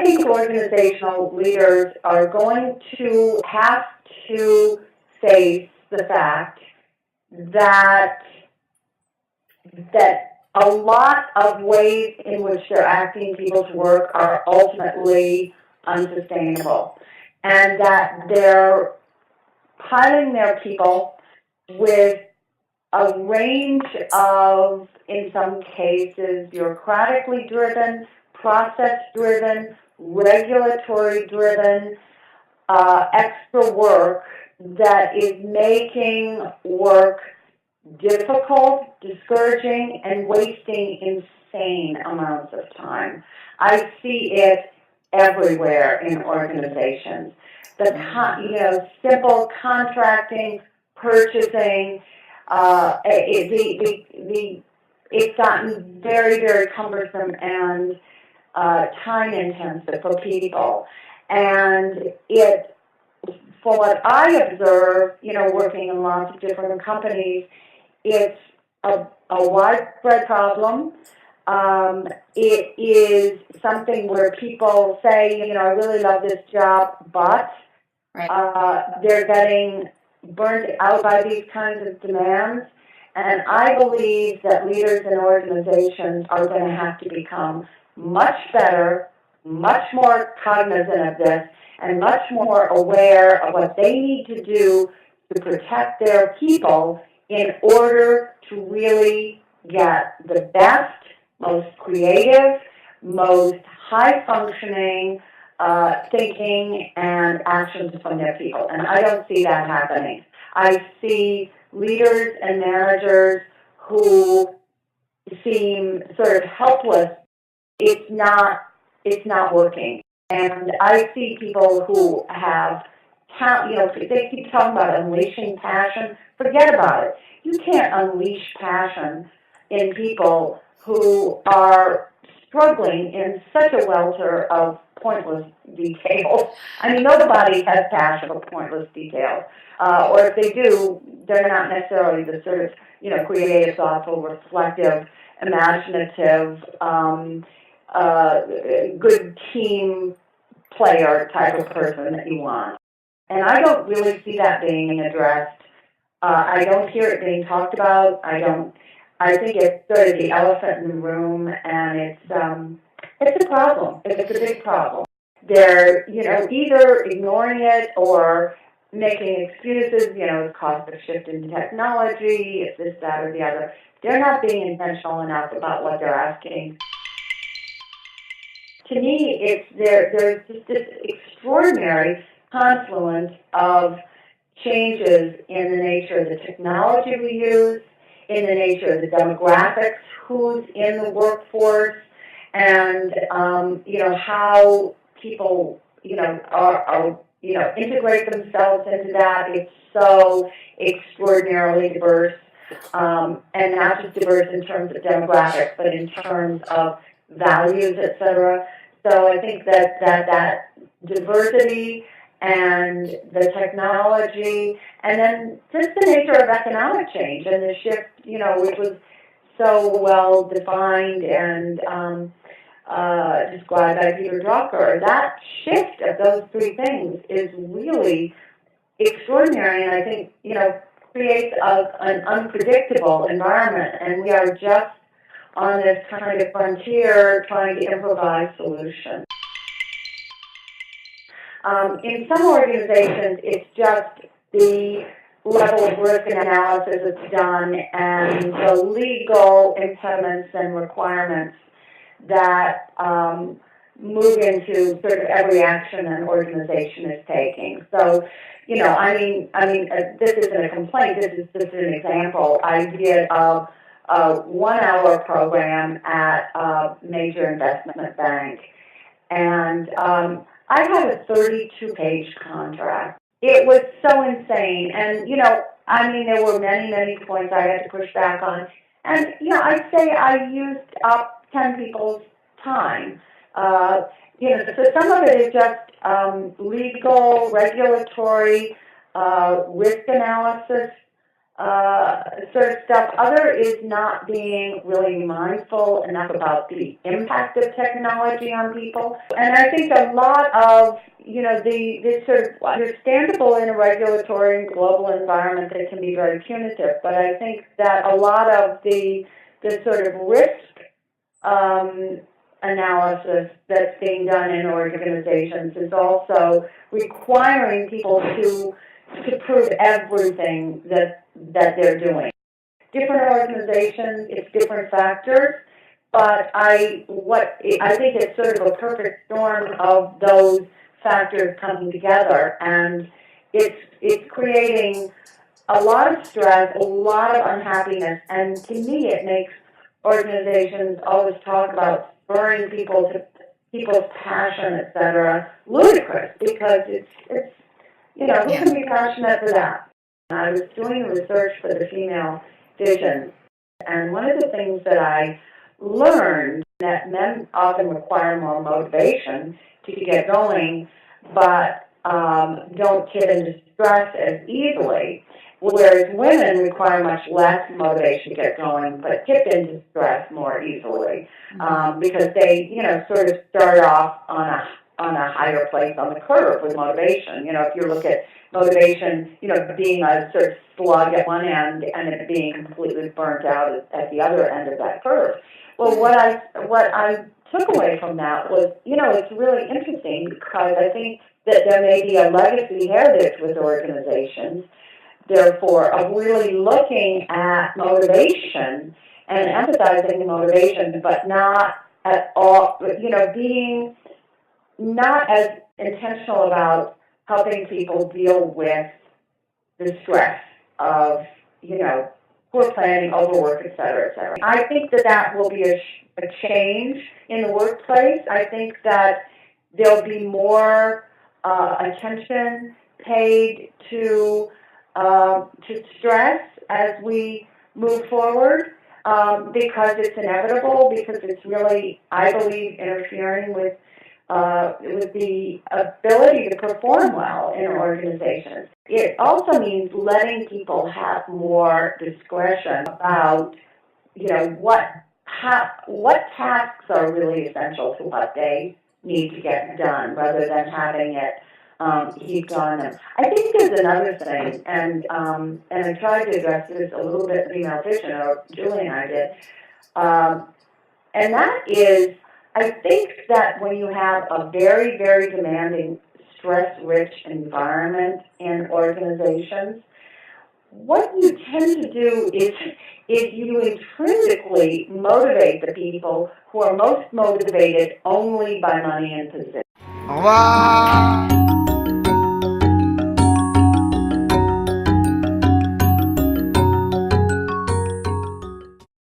think organizational leaders are going to have to face the fact that a lot of ways in which they're asking people to work are ultimately unsustainable, and that they're piling their people with a range of, in some cases, bureaucratically driven, process-driven, regulatory-driven, extra work that is making work difficult, discouraging, and wasting insane amounts of time. I see it everywhere in organizations. Simple contracting, purchasing, it's gotten very, very cumbersome and time intensive for people. And for what I observe, working in lots of different companies, it's a widespread problem. It is something where people say, I really love this job, but they're getting burnt out by these kinds of demands. And I believe that leaders and organizations are going to have to become much better, much more cognizant of this, and much more aware of what they need to do to protect their people in order to really get the best, most creative, most high-functioning thinking and actions from their people. And I don't see that happening. I see leaders and managers who seem sort of helpless. It's not working. And I see people who have, they keep talking about unleashing passion. Forget about it. You can't unleash passion in people who are struggling in such a welter of pointless details. I mean, nobody has passion for pointless details. Or if they do, they're not necessarily the sort of, creative, thoughtful, reflective, imaginative, good team player type of person that you want. And I don't really see that being addressed. I don't hear it being talked about. I think it's sort of the elephant in the room, and it's a problem. It's a big problem. They're, either ignoring it or making excuses, it's caused a shift in technology, it's this, that, or the other. They're not being intentional enough about what they're asking. To me, there's just this extraordinary confluence of changes in the nature of the technology we use, in the nature of the demographics, who's in the workforce, and how people are integrate themselves into that. It's so extraordinarily diverse, and not just diverse in terms of demographics, but in terms of values, etc. So I think that diversity and the technology, and then just the nature of economic change and the shift, which was so well defined and described by Peter Drucker, that shift of those three things is really extraordinary, and I think, creates an unpredictable environment, and we are just on this kind of frontier trying to improvise solutions. In some organizations, it's just the level of risk analysis that's done and the legal impediments and requirements that move into sort of every action an organization is taking. So, this isn't a complaint. This is an example. I did a 1-hour program at a major investment bank, and I had a 32-page contract. It was so insane, and there were many, many points I had to push back on, and I'd say I used up 10 people's time. So some of it is just legal, regulatory, risk analysis, sort of stuff. Other is not being really mindful enough about the impact of technology on people. And I think a lot of, the sort of understandable in a regulatory and global environment that can be very punitive, but I think that a lot of the sort of risk analysis that's being done in organizations is also requiring people to prove everything that they're doing. Different organizations, it's different factors, but I think it's sort of a perfect storm of those factors coming together, and it's creating a lot of stress, a lot of unhappiness, and to me it makes organizations always talk about spurring people's passion, etc., ludicrous, because it's who can be passionate for that? I was doing research for the female vision, and one of the things that I learned that men often require more motivation to get going, but don't get into stress as easily, whereas women require much less motivation to get going, but get into stress more easily, because they, sort of start off on a higher place on the curve with motivation. If you look at motivation, being a sort of slug at one end and it being completely burnt out at the other end of that curve. Well, what I took away from that was, it's really interesting because I think that there may be a legacy heritage with organizations, therefore, of really looking at motivation and emphasizing motivation, but not at all, being not as intentional about helping people deal with the stress of, poor planning, overwork, et cetera, et cetera. I think that will be a change in the workplace. I think that there'll be more attention paid to stress as we move forward, because it's inevitable, because it's really, I believe, interfering with the ability to perform well in organizations. It also means letting people have more discretion about, what tasks are really essential to what they need to get done, rather than having it heaped on them. I think there's another thing, and I tried to address this a little bit in female vision, or Julie and I did, and that is, I think that when you have a very, very demanding, stress-rich environment in organizations, what you tend to do is you intrinsically motivate the people who are most motivated only by money and position. Au revoir.